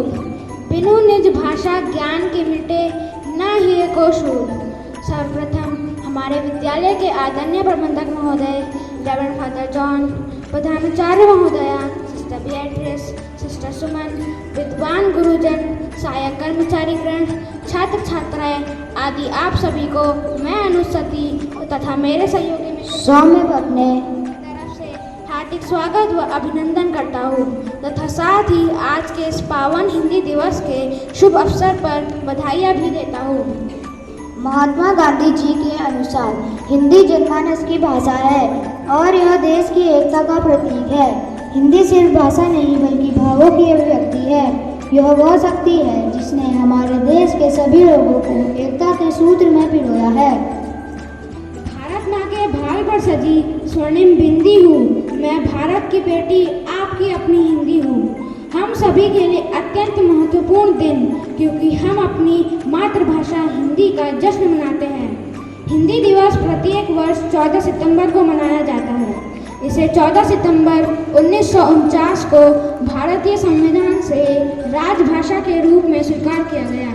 मूल, बिनु निज भाषा ज्ञान के मिटे न ही एको शूल। सर्वप्रथम हमारे विद्यालय के आदरणीय प्रबंधक महोदय, रेवरेंड फादर जॉन, प्रधानाचार्य महोदया, सिस्टर बीएट्रिस, सिस्टर सुमन, विद्वान गुरुजन, सहायक कर्मचारीगण, छात्र छात्राएं आदि आप सभी को मैं अनुसती तथा मेरे सहयोगी सौम्य अपने तरफ से हार्दिक स्वागत व अभिनंदन करता हूँ तथा साथ ही आज के इस पावन हिंदी दिवस के शुभ अवसर पर बधाइयाँ भी देता हूँ। महात्मा गांधी जी के अनुसार हिंदी जनमानस की भाषा है और यह देश की एकता का प्रतीक है। हिंदी सिर्फ भाषा नहीं बल्कि भावों की अभिव्यक्ति है। यह वह शक्ति है जिसने हमारे देश के सभी लोगों को एकता के सूत्र में पिरोया है। भारत माँ के भाल पर सजी स्वर्णिम बिंदी हूँ, मैं भारत की बेटी आपकी अपनी हिंदी हूँ। हम सभी के लिए अत्यंत महत्वपूर्ण दिन, क्योंकि हम अपनी मातृभाषा हिंदी का जश्न मनाते हैं। हिंदी दिवस प्रत्येक वर्ष 14 सितंबर को मनाया जाता है। इसे 14 सितंबर 1949 को भारतीय संविधान से राजभाषा के रूप में स्वीकार किया गया।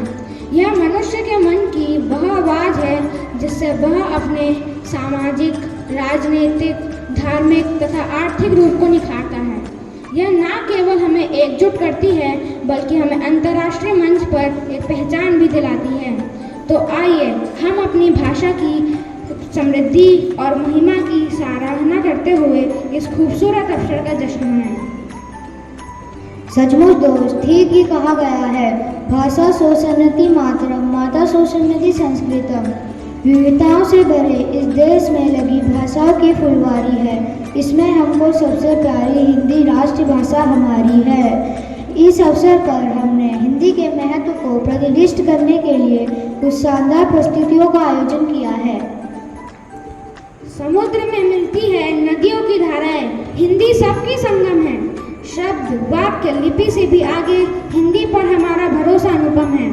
यह मनुष्य के मन की वह आवाज़ है जिससे वह अपने सामाजिक, राजनीतिक, धार्मिक तथा आर्थिक रूप को निखारता है। यह न केवल हमें एकजुट करती है बल्कि हमें अंतर्राष्ट्रीय मंच पर एक पहचान भी दिलाती है। तो आइए हम अपनी भाषा की समृद्धि और महिमा की सराहना करते हुए इस खूबसूरत अवसर का जश्न मनाएं। सचमुच दोस्त, ठीक ही कहा गया है। भाषा सोसन्नति मातरम, माता सोसन्नति संस्कृतम। विविधताओं से भरे इस देश में लगी भाषाओं की फुलवारी है। इसमें हमको सबसे प्यारी हिंदी राष्ट्रभाषा हमारी है। इस अवसर पर हमने हिंदी के महत्व को प्रतिष्ठित करने के लिए कुछ शानदार प्रस्तुतियों का आयोजन किया है। समुद्र में मिलती है नदियों की धाराएं, हिंदी सबकी संगम है। शब्द, वाक्य, लिपि से भी आगे हिंदी पर हमारा भरोसा अनुपम है।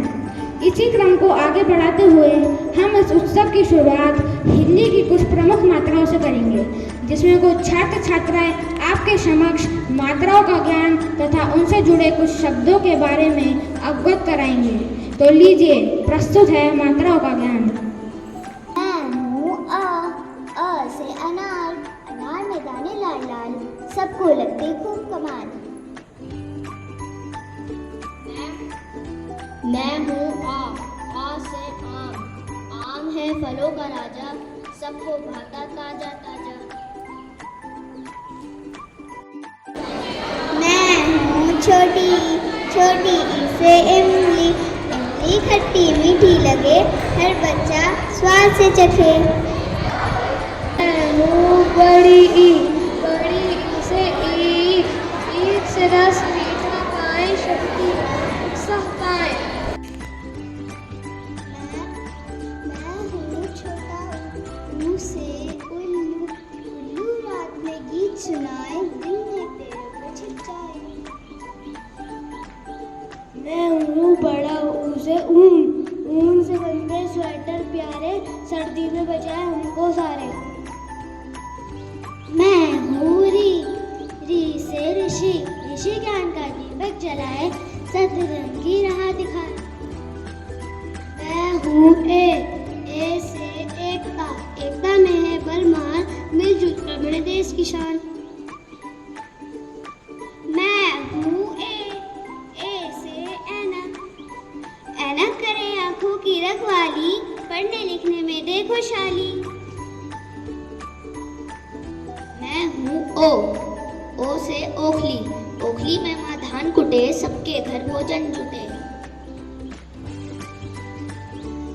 इसी क्रम को आगे बढ़ाते हुए हम इस उत्सव की शुरुआत हिंदी की कुछ प्रमुख मात्राओं से करेंगे, जिसमें कुछ छात्र छात्राएं आपके समक्ष मात्राओं का ज्ञान तथा उनसे जुड़े कुछ शब्दों के बारे में अवगत कराएंगे। तो लीजिए, प्रस्तुत है मात्राओं का ज्ञान। अ से अनार, अनार में दाने लाल लाल, सबको लगते खूब कमाल। मैं हूँ आ से आम, आम है फलों का राजा, सबको भाता ताजा ताजा। मैं हूँ छोटी, छोटी ई से इमली, इमली खट्टी मीठी लगे, हर बच्चा स्वाद से चखे। बड़ी ई, बड़ी ई से ईख से रस मीठा पाए, शक्ति उत्साह पाए। मैं हूँ छोटा ऊ से उल्लू, उल्लू रात में गीत सुनाए, दिन में पेड़ों पर छिप जाए। मैं हूँ बड़ा ऊ से ऊन, ऊन से बनते स्वेटर प्यारे, सर्दी में बजाए हमको सारे। मैं हूँ री से ऋषि, ऋषि ज्ञान का दीपक जलाए, सतरंग की राह दिखाए। मैं हूँ ए से एकता, एकता में है बलमान, मिलजुल कर बड़े देश की शान। मैं हूँ ए से ऐनक, ऐनक करे आंखों की रखवाली, पढ़ने लिखने में दे खुशहाली। मैं हूँ ओ से ओखली, ओखली में माँ धान कुटे, सबके घर भोजन जुटे।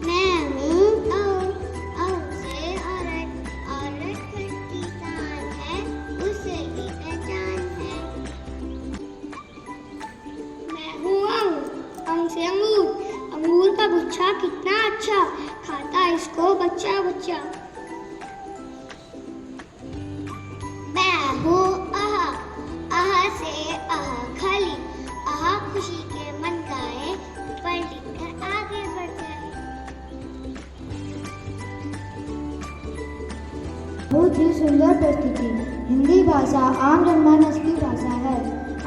मैं हूँ औ से औरत, औरत घर की शान है, उसे ही पहचान है। मैं हूँ अंग से अंगूर, अंगूर का गुच्छा कितना अच्छा, खाता इसको बच्चा बच्चा। मैं हूँ आहा से आहा खाली, आहा खुशी के मन गाए, पढ़ लिख कर आगे बढ़ जाए। बहुत ही सुंदर प्रस्तुति। हिंदी भाषा आम जनमानस की भाषा है।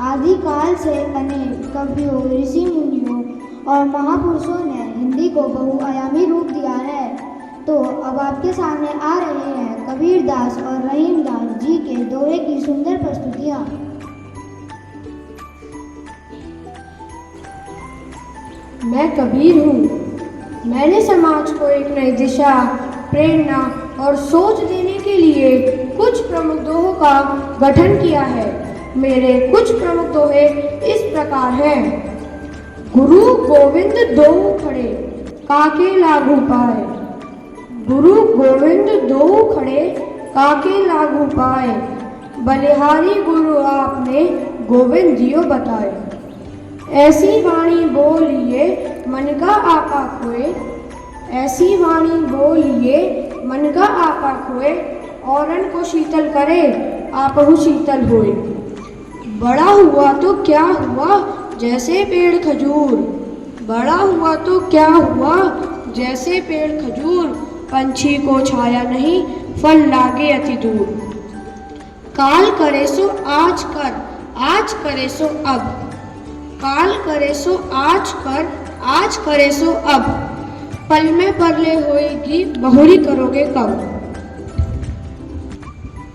आदिकाल से अनेक कवियों, ऋषि मुनियों और महापुरुषों ने हिंदी को बहुआयामी रूप दिया है। तो अब आपके सामने आ रहे हैं कबीरदास और रहीमदास जी के दोहे की सुंदर प्रस्तुतियाँ। मैं कबीर हूँ। मैंने समाज को एक नई दिशा, प्रेरणा और सोच देने के लिए कुछ प्रमुख दोहों का गठन किया है। मेरे कुछ प्रमुख दोहे इस प्रकार हैं। गुरु गोविंद दोऊ खड़े, काके लागू पाए। गुरु गोविंद दोऊ खड़े, काके लागू पाए। बलिहारी गुरु आपने गोविंद जियो बताए। ऐसी वाणी बोलिए मन का आपा खोए। ऐसी वाणी बोलिए मन का आपा खोए। औरन को शीतल करे, आपहु शीतल होए। बड़ा हुआ तो क्या हुआ, जैसे पेड़ खजूर। बड़ा हुआ तो क्या हुआ, जैसे पेड़ खजूर। पंछी को छाया नहीं, फल लागे अति दूर। काल करे सो आज कर, आज करे सो अब। काल करे सो आज कर, आज करे सो अब। पल में परले होएगी, बहुरी करोगे कब।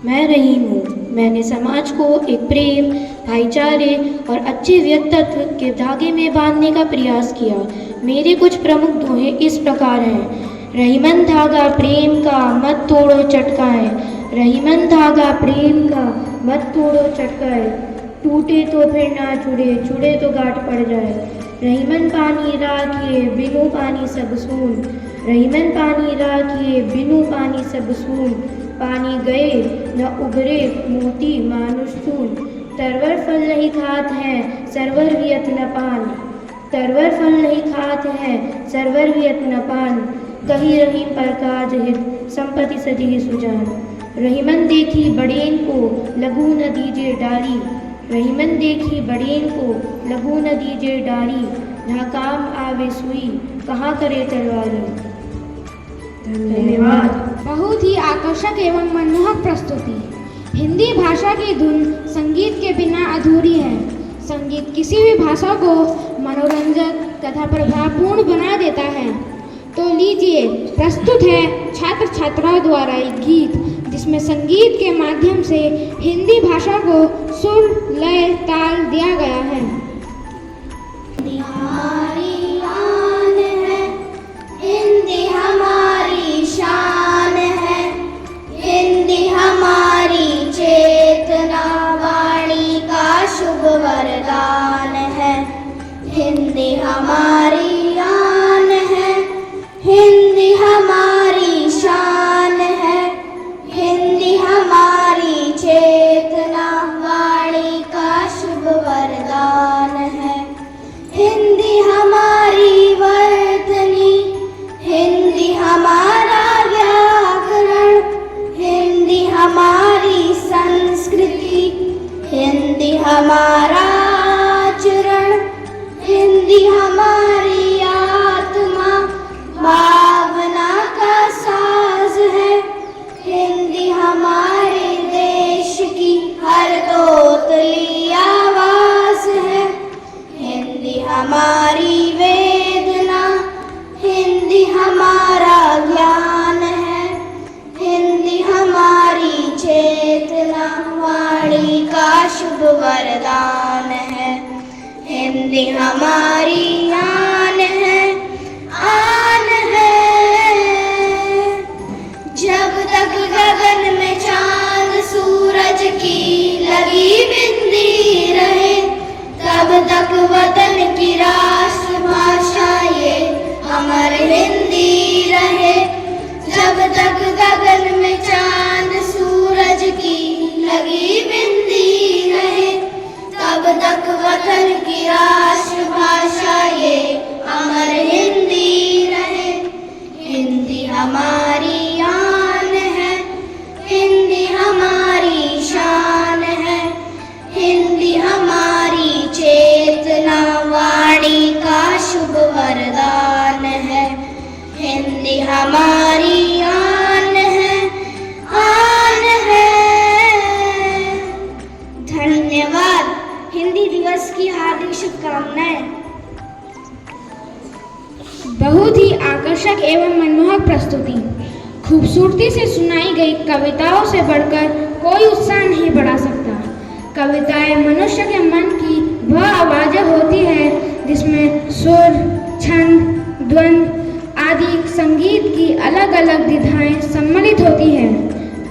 मैं रहीम हूँ। मैंने समाज को एक प्रेम, भाईचारे और अच्छे व्यक्तित्व के धागे में बांधने का प्रयास किया। मेरे कुछ प्रमुख दोहे इस प्रकार हैं। रहीमन धागा प्रेम का, मत तोड़ो चटकाए। रहीमन धागा प्रेम का, मत तोड़ो चटकाए। टूटे तो फिर ना छुड़े, छुड़े तो गांठ पड़ जाए। रहीमन पानी राखिए, बिनु पानी सब सून। रहीमन पानी राखिए, बिनु पानी सब सून। पानी गए न उभरे मोती मानुष चून। तरवर फल नहीं खात है, सरवर वियत न पान। तरवर फल नहीं खात है, सरवर वियत न पान। कही रहीम पर काज हित, संपत्ति सजी सुजान। रहीमन देखी बड़ेन को, लघु न दीजिए डाली। रहीमन देखी बड़ेन को, लघु न दीजिए डाली। जहाँ काम आवे सुई, कहाँ करे तलवारी। धन्यवाद। बहुत ही आकर्षक एवं मनमोहक प्रस्तुति। हिंदी भाषा की धुन संगीत के बिना अधूरी है। संगीत किसी भी भाषा को मनोरंजक तथा प्रभावपूर्ण बना देता है। तो लीजिए, प्रस्तुत है छात्र छात्राओं द्वारा एक गीत, जिसमें संगीत के माध्यम से हिंदी भाषा को सुर, लय, ताल दिया गया है। हमारी आन है, हिंदी हमारी शान है। हिंदी हमारी चेतना, वाणी का शुभ वरदान है। हिंदी हमारी आन है, हिंदी हमारी शान है। हिंदी हमारी चेतना, वाणी का शुभ वरदान है। हिंदी हमारी वर्तनी, हिंदी हमारा व्याकरण। हिंदी हमारी संस्कृति, हिंदी हमारा आचरण। हिंदी हमारी आत्मा, भावना का साज है। हिंदी हमारे देश की हर तोतली आवाज है। हिंदी हमारी वेदना, हिंदी हमारा ज्ञान है। हिंदी हमारी चेतना, वाणी का शुभ वरदान है। हिंदी हमारी आन है, आन है। जब तक गगन में चांद सूरज की लगी बिंदी रहे, तब तक वतन की राष्ट्रभाषा ये अमर हिंदी रहे। जब तक गगन में चांद सूरज की लगी बिंदी रहे, तब तक वतन की राष्ट्रभाषा ये अमर हिंदी रहे। हिंदी हमारी आन है, हिंदी हमारी शान है। हिंदी हमारी चेतना, वाणी का शुभ वरदान है। हिंदी हमारी आन है, आन है। धन्यवाद। हिंदी रोमांचक एवं मनमोहक प्रस्तुति। खूबसूरती से सुनाई गई कविताओं से बढ़कर कोई उत्साह नहीं बढ़ा सकता। कविताएं मनुष्य के मन की वह आवाज़ें होती है जिसमें सुर, छंद, द्वंद्व आदि संगीत की अलग अलग विधाएं सम्मिलित होती हैं।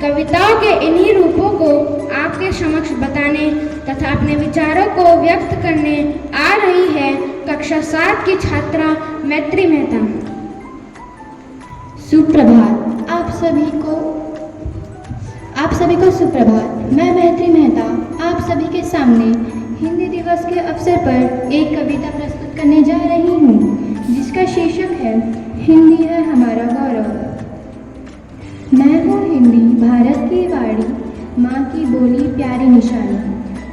कविताओं के इन्हीं रूपों को आपके समक्ष बताने तथा अपने विचारों को व्यक्त करने आ रही है कक्षा 7 की छात्रा मैत्री मेहता। सुप्रभात। आप सभी को सुप्रभात। मैं मैत्री मेहता आप सभी के सामने हिंदी दिवस के अवसर पर एक कविता प्रस्तुत करने जा रही हूँ, जिसका शीर्षक है हिंदी है हमारा गौरव। मैं हूँ हिंदी भारत की वाणी, माँ की बोली प्यारी निशानी।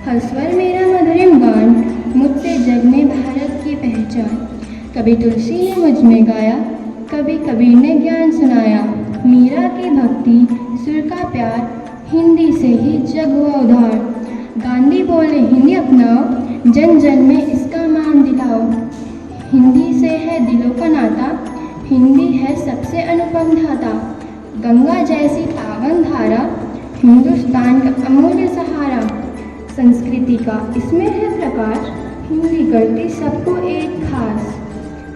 हर स्वर मेरा मधुरिम गान, मुझसे जग में भारत की पहचान। कभी तुलसी ने मुझ में गाया, कभी कबीर ने ज्ञान सुनाया। मीरा की भक्ति, सुर का प्यार, हिंदी से ही जग हुआ उधार। गांधी बोले हिंदी अपनाओ, जन जन में इसका मान दिलाओ। हिंदी से है दिलों का नाता, हिंदी है सबसे अनुपम धाता। गंगा जैसी पावन धारा, हिंदुस्तान का अमूल्य सहारा। संस्कृति का इसमें है प्रकाश, हिंदी करती सबको एक खास।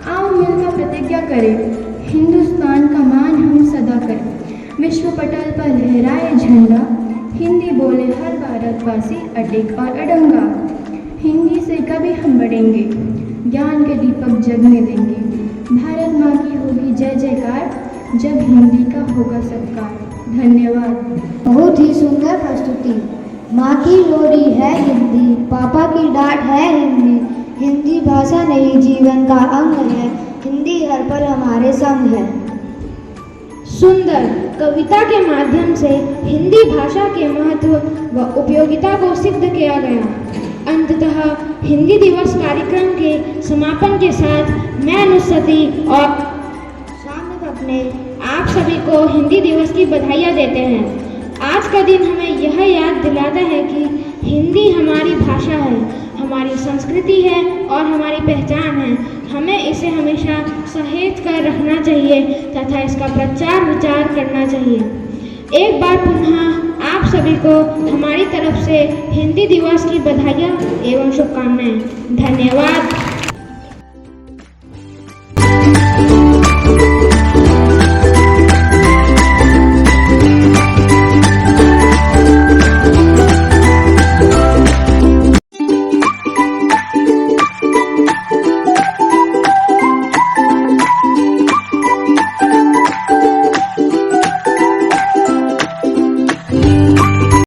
आओ मिलकर प्रतिज्ञा करें, हिंदुस्तान का मान हम सदा करें। विश्व पटल पर लहराए झंडा, हिंदी बोले हर भारतवासी अडिग और अडंगा। हिंदी से कभी हम बढ़ेंगे, ज्ञान के दीपक जगने देंगे। भारत माँ की होगी जय जयकार, जब हिंदी का होगा सत्कार। धन्यवाद। बहुत ही सुंदर प्रस्तुति। माँ की लोरी है हिंदी, पापा की डांट है हिंदी। हिंदी भाषा नहीं जीवन का अंग है, हिंदी हर पल हमारे संग है। सुंदर कविता के माध्यम से हिंदी भाषा के महत्व व उपयोगिता को सिद्ध किया गया। अंततः हिंदी दिवस कार्यक्रम के समापन के साथ मैं नुसरती और शामिद अपने आप सभी को हिंदी दिवस की बधाइयाँ देते हैं। आज का दिन हमें यह याद दिलाता है कि हिंदी हमारी भाषा है, हमारी संस्कृति है और हमारी पहचान है। हमें इसे हमेशा सहेज कर रखना चाहिए तथा इसका प्रचार विचार करना चाहिए। एक बार पुनः आप सभी को हमारी तरफ से हिंदी दिवस की बधाइयाँ एवं शुभकामनाएं। धन्यवाद।